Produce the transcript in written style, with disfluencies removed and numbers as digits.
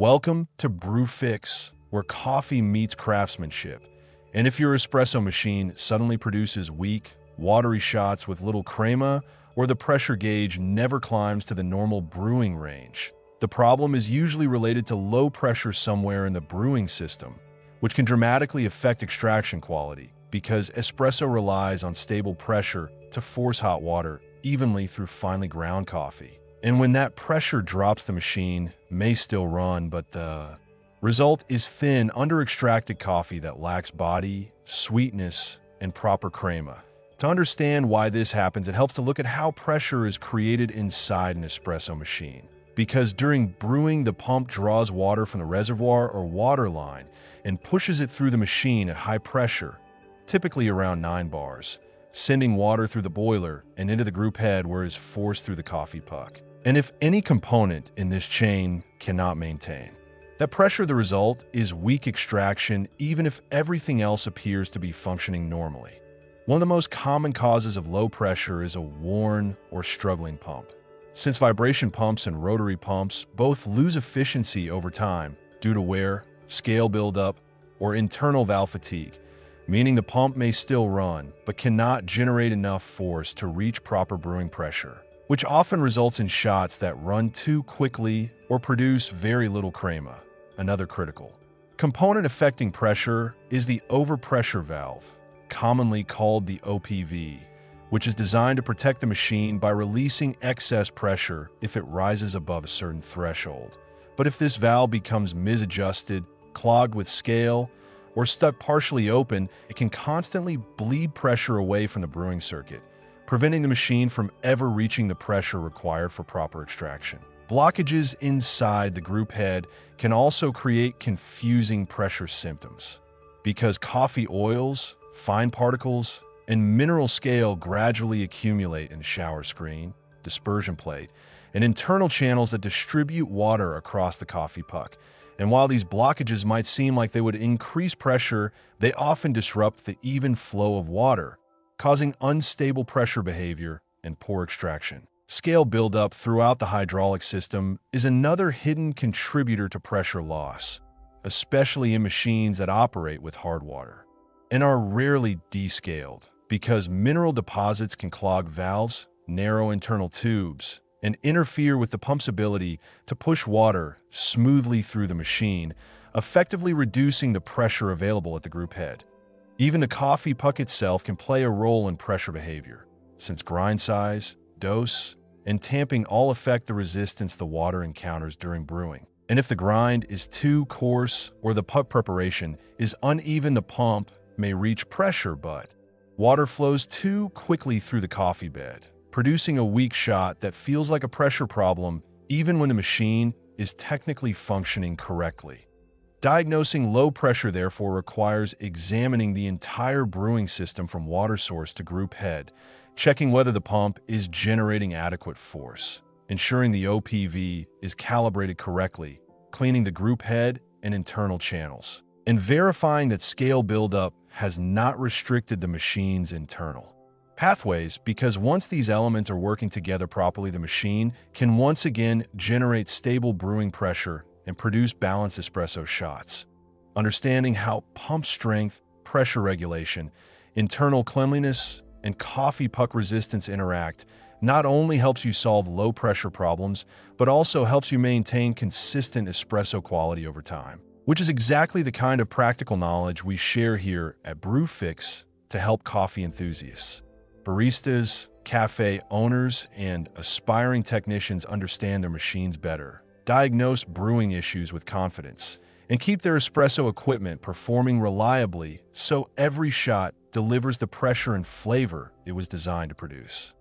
Welcome to BrewFix, where coffee meets craftsmanship. And if your espresso machine suddenly produces weak, watery shots with little crema, or the pressure gauge never climbs to the normal brewing range, the problem is usually related to low pressure somewhere in the brewing system, which can dramatically affect extraction quality because espresso relies on stable pressure to force hot water evenly through finely ground coffee. And when that pressure drops, the machine may still run, but the result is thin, under-extracted coffee that lacks body, sweetness, and proper crema. To understand why this happens, it helps to look at how pressure is created inside an espresso machine. Because during brewing, the pump draws water from the reservoir or water line and pushes it through the machine at high pressure, typically around 9 bars, sending water through the boiler and into the group head where it is forced through the coffee puck. And if any component in this chain cannot maintain that pressure, the result is weak extraction, even if everything else appears to be functioning normally. One of the most common causes of low pressure is a worn or struggling pump. Since vibration pumps and rotary pumps both lose efficiency over time due to wear, scale buildup, or internal valve fatigue, meaning the pump may still run but cannot generate enough force to reach proper brewing pressure, which often results in shots that run too quickly or produce very little crema. Another critical component affecting pressure is the overpressure valve, commonly called the OPV, which is designed to protect the machine by releasing excess pressure if it rises above a certain threshold. But if this valve becomes misadjusted, clogged with scale, or stuck partially open, it can constantly bleed pressure away from the brewing circuit, preventing the machine from ever reaching the pressure required for proper extraction. Blockages inside the group head can also create confusing pressure symptoms because coffee oils, fine particles, and mineral scale gradually accumulate in the shower screen, dispersion plate, and internal channels that distribute water across the coffee puck. And while these blockages might seem like they would increase pressure, they often disrupt the even flow of water, causing unstable pressure behavior and poor extraction. Scale buildup throughout the hydraulic system is another hidden contributor to pressure loss, especially in machines that operate with hard water and are rarely descaled because mineral deposits can clog valves, narrow internal tubes, and interfere with the pump's ability to push water smoothly through the machine, effectively reducing the pressure available at the group head. Even the coffee puck itself can play a role in pressure behavior, since grind size, dose, and tamping all affect the resistance the water encounters during brewing. And if the grind is too coarse or the puck preparation is uneven, the pump may reach pressure, but water flows too quickly through the coffee bed, producing a weak shot that feels like a pressure problem even when the machine is technically functioning correctly. Diagnosing low pressure, therefore, requires examining the entire brewing system from water source to group head, checking whether the pump is generating adequate force, ensuring the OPV is calibrated correctly, cleaning the group head and internal channels, and verifying that scale buildup has not restricted the machine's internal pathways, because once these elements are working together properly, the machine can once again generate stable brewing pressure and produce balanced espresso shots. Understanding how pump strength, pressure regulation, internal cleanliness, and coffee puck resistance interact not only helps you solve low pressure problems, but also helps you maintain consistent espresso quality over time, which is exactly the kind of practical knowledge we share here at BrewFix to help coffee enthusiasts. Baristas, cafe owners, and aspiring technicians understand their machines better, diagnose brewing issues with confidence, and keep their espresso equipment performing reliably so every shot delivers the pressure and flavor it was designed to produce.